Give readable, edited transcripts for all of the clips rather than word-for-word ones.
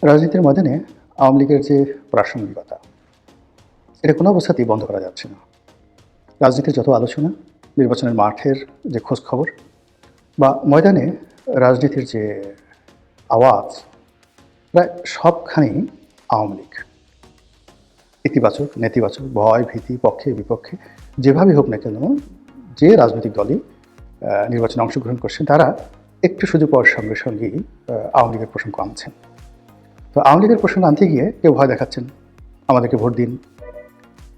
রাজনীতির ময়দানে আওয়ামী লীগের যে প্রাসঙ্গিকতা, এটা কোনো অবস্থাতেই বন্ধ করা যাচ্ছে না। রাজনীতির যত আলোচনা, নির্বাচনের মাঠের যে খোঁজখবর বা ময়দানে রাজনীতির যে আওয়াজ, প্রায় সবখানেই আওয়ামী লীগ। ইতিবাচক, নেতিবাচক, ভয়, ভীতি, পক্ষে বিপক্ষে যেভাবেই হোক না কেন, যে রাজনৈতিক দলই নির্বাচনে অংশগ্রহণ করছেন, তারা একটু সুযোগ পাওয়ার সঙ্গে সঙ্গেই আওয়ামী লীগের প্রসঙ্গ আনছেন। তো আওয়ামী লীগের প্রসঙ্গ আনতে গিয়ে কেউ ভয় দেখাচ্ছেন, আমাদেরকে ভোট দিন,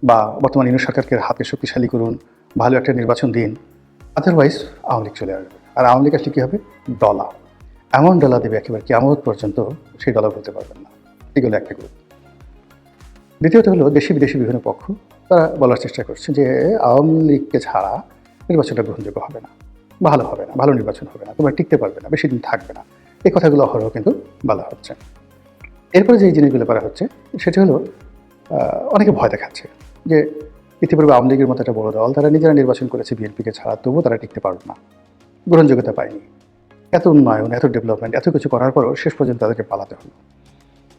বা বর্তমান ইউনিট সরকারকে হাতে শক্তিশালী করুন, ভালো একটা নির্বাচন দিন, আদারওয়াইজ আওয়ামী লীগ চলে আসবে। আর আওয়ামী লীগ আসলে কী হবে? ডলা, এমন ডলা দেবে একেবারে কিয়ামত পর্যন্ত সেই ডলা বলতে পারবেন না। এগুলো একটা গ্রুপ। দ্বিতীয়ত হলো দেশি বিদেশি বিভিন্ন পক্ষ, তারা বলার চেষ্টা করছে যে আওয়ামী লীগকে ছাড়া নির্বাচনটা গ্রহণযোগ্য হবে না, ভালো হবে না, ভালো নির্বাচন হবে না, তোমরা টিকতে পারবে না, বেশি দিন থাকবে না। এই কথাগুলো অহরহ কিন্তু বলা হচ্ছে। এরপরে যে জিনিসগুলো করা হচ্ছে সেটা হলো অনেকে ভয় দেখাচ্ছে যে ইতিপূর্বে আওয়ামী লীগের মতো একটা বড় দল, তারা নিজেরা নির্বাচন করেছে বিএনপিকে ছাড়া, তবুও তারা টিকতে পারবে না, গ্রহণযোগ্যতা পায়নি। এত উন্নয়ন, এত ডেভেলপমেন্ট, এত কিছু করার পরও শেষ পর্যন্ত তাদেরকে পালাতে হলো।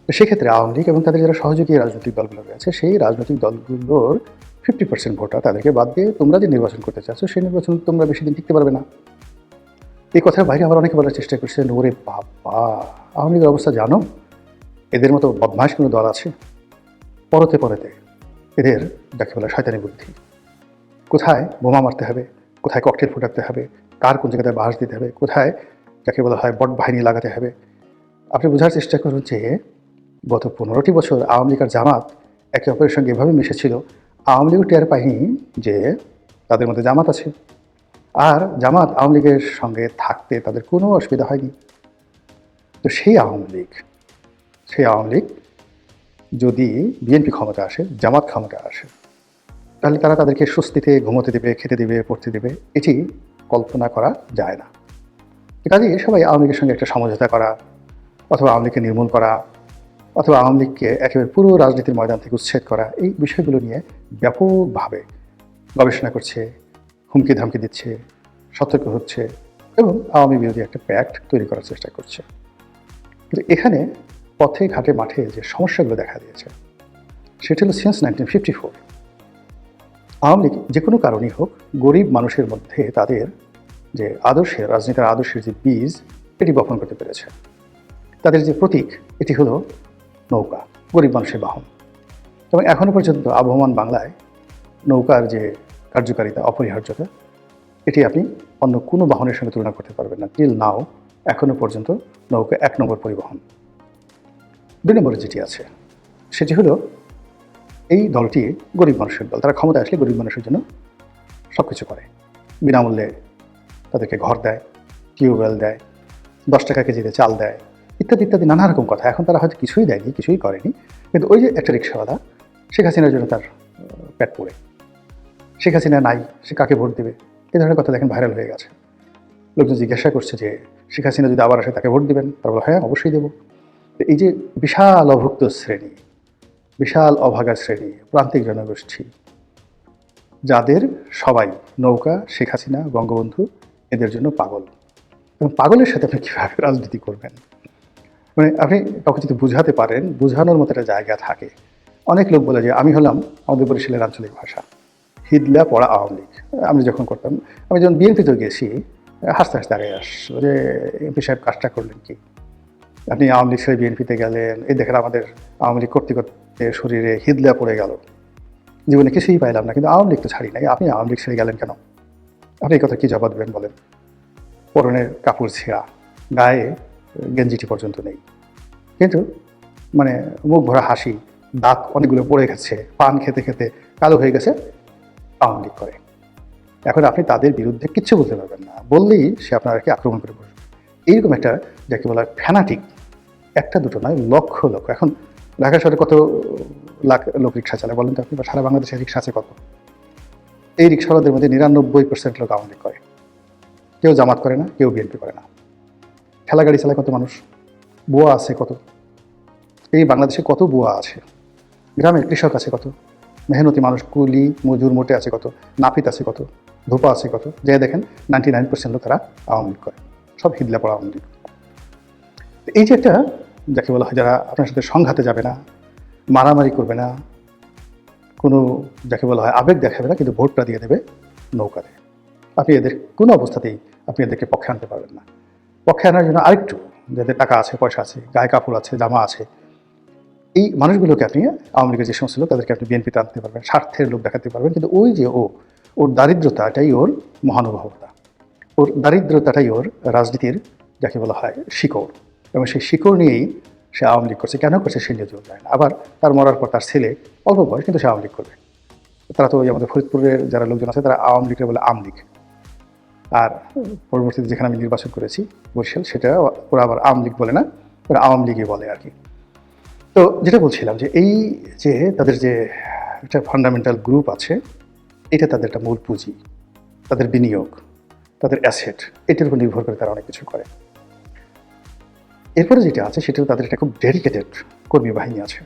তো সেক্ষেত্রে আওয়ামী লীগ এবং তাদের যারা সহযোগী রাজনৈতিক দলগুলো রয়েছে, সেই রাজনৈতিক দলগুলোর 50% ভোটার তাদেরকে বাদ দিয়ে তোমরা যে নির্বাচন করতে চাচ্ছ, সেই নির্বাচন তোমরা বেশি দিন টিকতে পারবে না। এই কথার বাইরে আবার অনেকে বলার চেষ্টা করছে, ওরে বাবা, আওয়ামী লীগের অবস্থা জানো? এদের মতো বদমাশ কোনো দল আছে? পরতে পরতে এদের যাকে বলা শয়তানি বুদ্ধি, কোথায় বোমা মারতে হবে, কোথায় ককটেল ফুটাতে হবে, কার কোন জায়গায় বাঁশ দিতে হবে, কোথায় যাকে বলা হয় বট বাহিনী লাগাতে হবে। আপনি বোঝার চেষ্টা করুন যে গত 15টি বছর আওয়ামী লীগ আর জামাত একে অপরের সঙ্গে এভাবে মিশেছিল, আওয়ামী লীগও টের পায়নি যে তাদের মধ্যে জামাত আছে, আর জামাত আওয়ামী লীগের সঙ্গে থাকতে তাদের কোনো অসুবিধা হয়নি। তো সেই আওয়ামী লীগ যদি বিএনপি ক্ষমতা আসে, জামাত ক্ষমতা আসে, তাহলে তারা তাদেরকে স্বস্তিতে ঘুমোতে দেবে, খেতে দেবে, পড়তে দেবে, এটি কল্পনা করা যায় না। কাজেই সবাই আওয়ামী লীগের সঙ্গে একটা সমঝোতা করা, অথবা আওয়ামী লীগকে নির্মূল করা, অথবা আওয়ামী লীগকে একেবারে পুরো রাজনীতির ময়দান থেকে উচ্ছেদ করা, এই বিষয়গুলো নিয়ে ব্যাপকভাবে গবেষণা করছে, হুমকি ধামকি দিচ্ছে, সতর্ক হচ্ছে এবং আওয়ামী বিরোধী একটা প্যাক্ট তৈরি করার চেষ্টা করছে। কিন্তু এখানে পথে ঘাটে মাঠে যে সমস্যাগুলো দেখা দিয়েছে সেটা হলো সিন্স 1954 আওয়ামী লীগ যে কোনো কারণেই হোক গরিব মানুষের মধ্যে তাদের যে আদর্শের, রাজনীতির আদর্শের যে বীজ, এটি বপন করতে পেরেছে। তাদের যে প্রতীক, এটি হলো নৌকা, গরিব মানুষের বাহন। এবং এখনও পর্যন্ত আবহমান বাংলায় নৌকার যে কার্যকারিতা, অপরিহার্যতা, এটি আপনি অন্য কোনো বাহনের সঙ্গে তুলনা করতে পারবেন না। টিল নাও এখনও পর্যন্ত নৌকা 1 নম্বর পরিবহন। 2 নম্বরে যেটি আছে সেটি হলো এই দলটি গরিব মানুষের দল। তারা ক্ষমতায় আসলে গরিব মানুষের জন্য সব কিছু করে, বিনামূল্যে তাদেরকে ঘর দেয়, টিউবওয়েল দেয়, 10 টাকা কেজিতে চাল দেয়, ইত্যাদি ইত্যাদি নানা রকম কথা। এখন তারা হয়তো কিছুই দেয়নি, কিছুই করেনি, কিন্তু ওই যে একটা রিক্সাওয়ালা, শেখ হাসিনার জন্য তার পেট পড়ে, শেখ হাসিনা নাই, সে কাকে ভোট দেবে, এই ধরনের কথা দেখেন ভাইরাল হয়ে গেছে। লোকজন জিজ্ঞাসা করছে যে শেখ হাসিনা যদি আবার আসে তাকে ভোট দেবেন? তারা বলে হ্যাঁ, অবশ্যই দেবো। এই যে বিশাল অভুক্ত শ্রেণী, বিশাল অভাগা শ্রেণী, প্রান্তিক জনগোষ্ঠী, যাদের সবাই নৌকা, শেখ হাসিনা, বঙ্গবন্ধু, এদের জন্য পাগল। এবং পাগলের সাথে আপনি কীভাবে রাজনীতি করবেন? মানে আপনি কাউকে যদি বুঝাতে পারেন, বোঝানোর মতো একটা জায়গা থাকে। অনেক লোক বলে যে আমি হলাম, আমাদের বরিশালের আঞ্চলিক ভাষা, হিদলা পড়া আওয়ামী লীগ। আমি যখন করতাম, আমি যখন বিএনপিতে গেছি, হাসতে হাসতে আগে আসলো যে এমপি সাহেব কাজটা করলেন কি, আপনি আওয়ামী লীগ ছেড়ে বিএনপিতে গেলেন, এই দেখেন আমাদের আওয়ামী লীগ করতে করতে শরীরে হিদলা পড়ে গেল, জীবনে কিছুই পাইলাম না, কিন্তু আওয়ামী লীগ তো ছাড়ি নাই, আপনি আওয়ামী লীগ ছেড়ে গেলেন কেন? আপনি এই কথা কী জবাব দেবেন বলেন? পরনের কাপড় ছেঁড়া, গায়ে গেঞ্জিটি পর্যন্ত নেই, কিন্তু মানে মুখ ভরা হাসি, দাঁত অনেকগুলো পড়ে গেছে, পান খেতে খেতে কালো হয়ে গেছে, আওয়ামী লীগ করে। এখন আপনি তাদের বিরুদ্ধে কিচ্ছু বলতে পারবেন না, বললেই সে আপনাকে আক্রমণ করে বসবে। এইরকম একটা যাকে বলা ফ্যানাটিক, একটা দুটো নয়, লক্ষ লক্ষ। এখন ঢাকা শহরে কত লাখ লোক রিক্সা চালায় বলেন তো আপনি, বা সারা বাংলাদেশে রিক্সা আছে কত? এই রিক্সাওয়ালাদের মধ্যে 99% লোক আওয়ামী লীগ করে, কেউ জামাত করে না, কেউ বিএনপি করে না। ঠেলা গাড়ি চালায় কত মানুষ, বুয়া আছে কত, এই বাংলাদেশে কত বুয়া আছে, গ্রামের কৃষক আছে কত, মেহনতি মানুষ, কুলি মজুর মোটে আছে কত, নাপিত আছে কত, ধোপা আছে কত, যে দেখেন 99% লোক তারা আওয়ামী লীগ করে, সব হিদলা পড়া আওয়ামী লীগ। এই যে একটা যাকে বলা হয় যারা আপনার সাথে সংঘাতে যাবে না, মারামারি করবে না, কোনো যাকে বলা হয় আবেগ দেখাবে না, কিন্তু ভোটটা দিয়ে দেবে নৌকাতে। আপনি এদের কোনো অবস্থাতেই আপনি এদেরকে পক্ষে আনতে পারবেন না। পক্ষে আনার জন্য আরেকটু, যাদের টাকা আছে, পয়সা আছে, গায়ে কাপড় আছে, জামা আছে, এই মানুষগুলোকে আপনি আওয়ামী লীগের যে সমস্ত লোক তাদেরকে আপনি বিএনপিতে আনতে পারবেন, স্বার্থের লোক দেখাতে পারবেন। কিন্তু ওই যে ওর দারিদ্রতাটাই ওর মহানুভবতা, ওর দারিদ্রতাটাই ওর রাজনীতির যাকে বলা হয় শিকড়, এবং সেই শিকড় নিয়েই সে আওয়ামী লীগ করছে। কেন করছে সে নিজেও যায় না। আবার তার মরার পর তার ছেলে অল্প বয়স, কিন্তু সে আওয়ামী লীগ করবে। তারা তো ওই আমাদের ফরিদপুরের যারা লোকজন আছে তারা আওয়ামী লীগকে বলে আমলীগ। আর পরবর্তীতে যেখানে আমি নির্বাচন করেছি বরিশাল, সেটা ওরা আবার আওয়ামী লীগ বলে না, ওরা আওয়ামী লীগই বলে আর কি। তো যেটা বলছিলাম যে এই যে তাদের যে একটা ফান্ডামেন্টাল গ্রুপ আছে, এটা তাদের একটা মূল পুঁজি, তাদের বিনিয়োগ, তাদের অ্যাসেট, এটার উপর নির্ভর করে তারা অনেক কিছু করে। এরপরে যেটা আছে সেটা তাদের একটা খুব ডেডিকেটেড কর্মী বাহিনী আছে।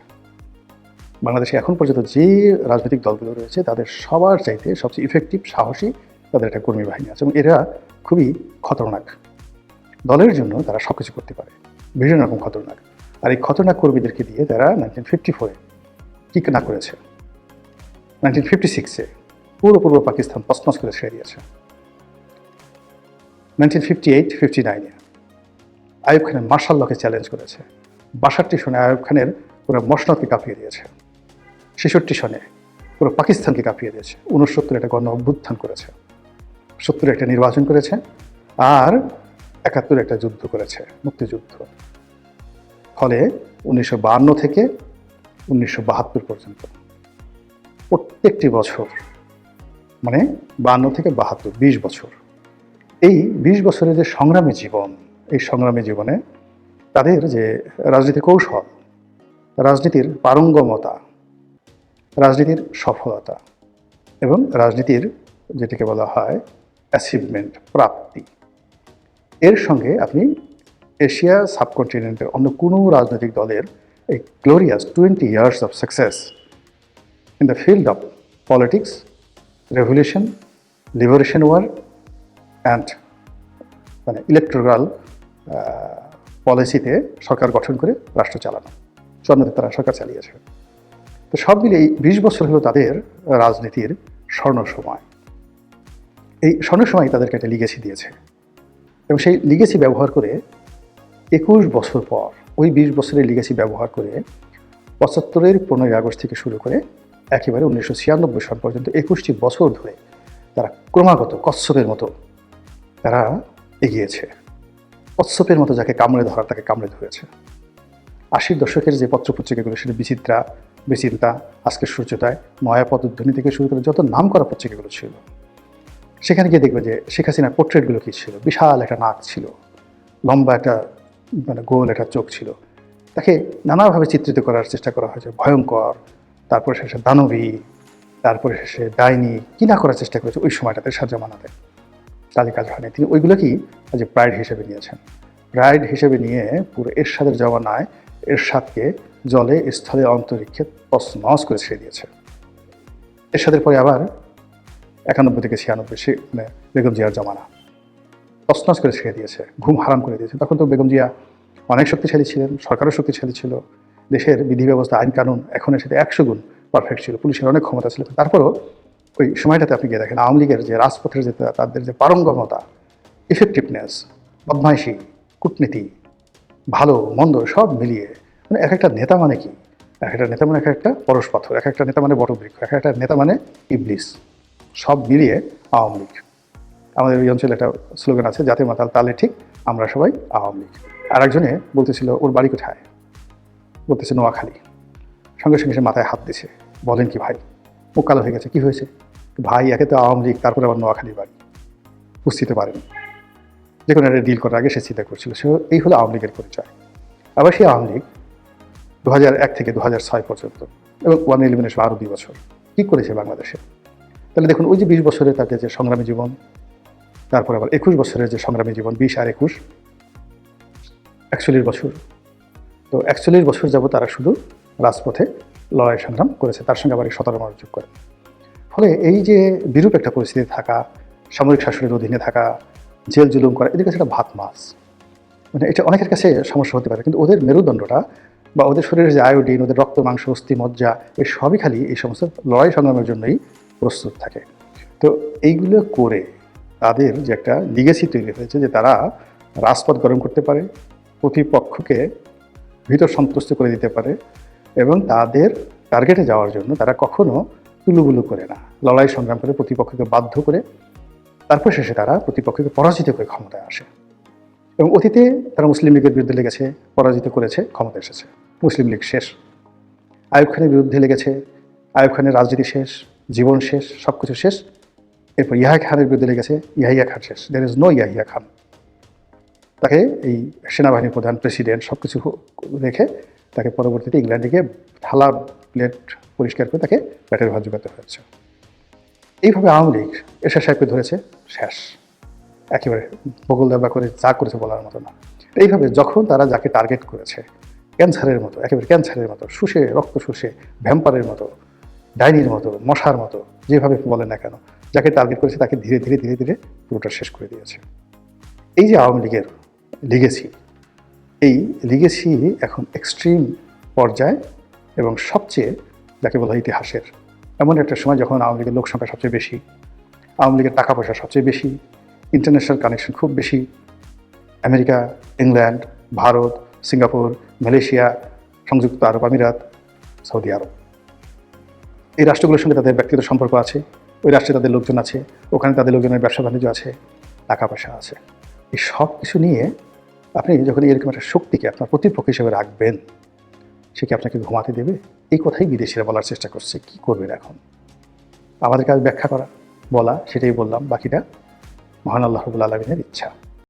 বাংলাদেশে এখন পর্যন্ত যে রাজনৈতিক দলগুলো রয়েছে তাদের সবার চাইতে সবচেয়ে ইফেক্টিভ, সাহসী তাদের একটা কর্মী বাহিনী আছে, এবং এরা খুবই খতরনাক। দলের জন্য তারা সব কিছু করতে পারে, বিভিন্ন রকম খতরনাক। আর এই খতরনাক কর্মীদেরকে দিয়ে তারা 1954 কি না করেছে, 1956-এ পুরো পূর্ব পাকিস্তান তছনছ করে ছেড়ে দিয়েছে। 1958-59-এ আইয়ুব খানের মার্শাল লকে চ্যালেঞ্জ করেছে। 62 সনে আইয়ুব খানের পুরো মসনদকে কাঁপিয়ে দিয়েছে। 66 সনে পুরো পাকিস্তানকে কাঁপিয়ে দিয়েছে। 69 একটা গণ অভ্যুত্থান করেছে। 70 একটা নির্বাচন করেছে, আর 71 একটা যুদ্ধ করেছে, মুক্তিযুদ্ধ। ফলে 1952 থেকে 1972 পর্যন্ত প্রত্যেকটি বছর, মানে 52 থেকে 72, 20 বছর, এই 20 বছরের যে সংগ্রামী জীবন, এই সংগ্রামী জীবনে তাদের যে রাজনীতি কৌশল, রাজনীতির পারঙ্গমতা, রাজনীতির সফলতা এবং রাজনীতির যেটাকে বলা হয় অ্যাচিভমেন্ট, প্রাপ্তি, এর সঙ্গে আপনি এশিয়া সাবকন্টিনেন্টের অন্য কোনো রাজনৈতিক দলের এই glorious 20 years of success in the field of politics, revolution, liberation war and মানে ইলেকট্রাল পলিসিতে সরকার গঠন করে রাষ্ট্র চালানো, জন্মতে তারা সরকার চালিয়েছে। তো সব মিলে এই 20 বছর হলো তাদের রাজনীতির স্বর্ণ সময়। এই স্বর্ণ সময় তাদেরকে একটা লিগেসি দিয়েছে, এবং সেই লিগেসি ব্যবহার করে 21 বছর পর, ওই 20 বছরের লিগেসি ব্যবহার করে 75-এর 15ই আগস্ট থেকে শুরু করে একেবারে 1996 সাল পর্যন্ত 21টি বছর ধরে তারা ক্রমাগত কচ্ছপের মতো তারা এগিয়েছে। কচ্ছপের মতো যাকে কামড়ে ধরার তাকে কামড়ে ধরেছে। 80-র দশকের যে পত্রপত্রিকাগুলো, সেটা বিচিত্রা, বিচিন্তা, আজকের সূর্যোদয়, নয়া পদধ্বনি থেকে শুরু করে যত নাম করা পত্রিকাগুলো ছিল, সেখানে গিয়ে দেখবে যে শেখ হাসিনার পোর্ট্রেটগুলো কী ছিল। বিশাল একটা নাক ছিল, লম্বা একটা মানে গোল একটা চোখ ছিল, তাকে নানাভাবে চিত্রিত করার চেষ্টা করা হয়েছে, ভয়ঙ্কর, তারপরে শেষে দানবী, তারপরে শেষে ডাইনি, কি না করার চেষ্টা করেছে ওই সময়টাতে শাহজামানাতে। তাদের কাজ হয়নি। তিনি ওইগুলোকেই আজ প্রাইড হিসেবে নিয়েছেন। প্রাইড হিসেবে নিয়ে পুরো এরশাদের জমানায় এরশাদকে জলে, স্থলে, অন্তরিক্ষে তছনছ করে ছেড়ে দিয়েছে। এরশাদের পরে আবার 91 থেকে 96 সে মানে বেগম জিয়ার জমানা, তছনছ করে ছেড়ে দিয়েছে, ঘুম হারাম করে দিয়েছে। তখন তো বেগম জিয়া অনেক শক্তিশালী ছিলেন, সরকারও শক্তিশালী ছিল, দেশের বিধি ব্যবস্থা, আইন কানুন এখনের সাথে 100 গুণ পারফেক্ট ছিল, পুলিশের অনেক ক্ষমতা ছিল। তারপরও ওই সময়টাতে আপনি গিয়ে দেখেন আওয়ামী লীগের যে রাজপথের যে তাদের যে পারঙ্গমতা, ইফেক্টিভনেস, বদমাইশি, কূটনীতি, ভালো মন্দ সব মিলিয়ে, মানে এক একটা নেতা মানে কি, এক একটা নেতা মানে এক একটা পরশ পাথর, এক একটা নেতা মানে বটবৃক্ষ, এক একটা নেতা মানে ইবলিস, সব মিলিয়ে আওয়ামী লীগ। আমাদের ওই অঞ্চলে একটা স্লোগান আছে, জাতীয় মাতাল তালে ঠিক, আমরা সবাই আওয়ামী লীগ। আর একজনে বলতেছিল ওর বাড়ি কোথায়, বলতেছে নোয়াখালী। সঙ্গে সঙ্গে সে মাথায় হাত দিছে, বলেন কি ভাই, মুখ কালো হয়ে গেছে, কী হয়েছে? ভাই, একে তো আওয়ামী লীগ, তারপরে আবার নোয়াখালী বাড়ি, বুঝতে পারেন। যে কোনো একটা ডিল করার আগে সে চিন্তা করছিল। সে এই হলো আওয়ামী লীগের পরিচয়। আবার সেই আওয়ামী লীগ 2001 থেকে 2006 পর্যন্ত, এবং 111 আরও 2 বছর কী করেছে বাংলাদেশে। তাহলে দেখুন, ওই যে 20 বছরের তাদের যে সংগ্রামী জীবন, তারপর আবার 21 বছরের যে সংগ্রামী জীবন, 20 আর 21, 41 বছর। তো 41 বছর যাবত তারা শুধু রাজপথে লড়াই সংগ্রাম করেছে, তার সঙ্গে আবার 17 মাস যোগ করে। ফলে এই যে বিরূপ একটা পরিস্থিতি থাকা, সামরিক শাসনের অধীনে থাকা, জেল জুলুম করা, এদের কাছে একটা ভাত মাছ। মানে এটা অনেকের কাছে সমস্যা হতে পারে, কিন্তু ওদের মেরুদণ্ডটা বা ওদের শরীরের যে আয়োডিন, ওদের রক্ত, মাংস, অস্থি, মজ্জা, এই সবই খালি এই সমস্ত লড়াই সংগ্রামের জন্যই প্রস্তুত থাকে। তো এইগুলো করে তাদের যে একটা লিগেসি তৈরি হয়েছে যে তারা রাজপথ গরম করতে পারে, প্রতিপক্ষকে ভিতর সন্তুষ্ট করে দিতে পারে, এবং তাদের টার্গেটে যাওয়ার জন্য তারা কখনো তুলুবুলু করে না, লড়াই সংগ্রাম করে প্রতিপক্ষকে বাধ্য করে তারপর শেষে তারা প্রতিপক্ষকে পরাজিত করে ক্ষমতায় আসে। এবং অতীতে তারা মুসলিম লীগের বিরুদ্ধে লেগেছে, পরাজিত করেছে, ক্ষমতা এসেছে, মুসলিম লীগ শেষ। আইয়ুব খানের বিরুদ্ধে লেগেছে, আইয়ুব খানের রাজনীতি শেষ, জীবন শেষ, সব কিছু শেষ। এরপর ইয়াহিয়া খানের বিরুদ্ধে লেগেছে, ইয়াহিয়া খান শেষ, there is no Yahya Khan. তাকে এই সেনাবাহিনীর প্রধান, প্রেসিডেন্ট সব কিছু রেখে তাকে পরবর্তীতে ইংল্যান্ডে গিয়ে থালা প্লেট পরিষ্কার করে তাকে পেটের ভাত জোগাতে হয়েছে। এইভাবে আওয়ামী লীগ এরশাদ সাহেবকে ধরেছে, শেষ, একেবারে বগল দাবা করে যা করেছে বলার মতো না। এইভাবে যখন তারা যাকে টার্গেট করেছে, ক্যান্সারের মতো, একেবারে ক্যান্সারের মতো, শুষে রক্ত শুষে, ভ্যাম্পারের মতো, ডাইনির মতো, মশার মতো, যেভাবে বলেন না কেন, যাকে টার্গেট করেছে তাকে ধীরে ধীরে ধীরে ধীরে পুরোটা শেষ করে দিয়েছে। এই যে আওয়ামী লীগের লিগেসি, এই লিগেসি এখন এক্সট্রিম পর্যায়ে, এবং সবচেয়ে যাকে বলা হয় ইতিহাসের এমন একটা সময় যখন আওয়ামী লীগের লোকসংখ্যা সবচেয়ে বেশি, আওয়ামী লীগের টাকা পয়সা সবচেয়ে বেশি, ইন্টারন্যাশনাল কানেকশন খুব বেশি, America, England, Bharat, Singapore, Malaysia, সংযুক্ত আরব আমিরাত, সৌদি আরব, এই রাষ্ট্রগুলোর সঙ্গে তাদের ব্যক্তিগত সম্পর্ক আছে, ওই রাষ্ট্রে তাদের লোকজন আছে, ওখানে তাদের লোকজনের ব্যবসা বাণিজ্য আছে, টাকা পয়সা আছে। এই সব কিছু নিয়ে আপনি যখন এরকম একটা শক্তিকে আপনার প্রতিপক্ষ হিসেবে রাখবেন, সে কি আপনাকে ঘুমাতে দেবে? এই কথাই বিদেশিরা বলার চেষ্টা করছে। কি করবেন এখন? আমাদের কাছে ব্যাখ্যা করা, বলা, সেটাই বললাম, বাকিটা মহান আল্লাহ রাব্বুল আলামিনের ইচ্ছা।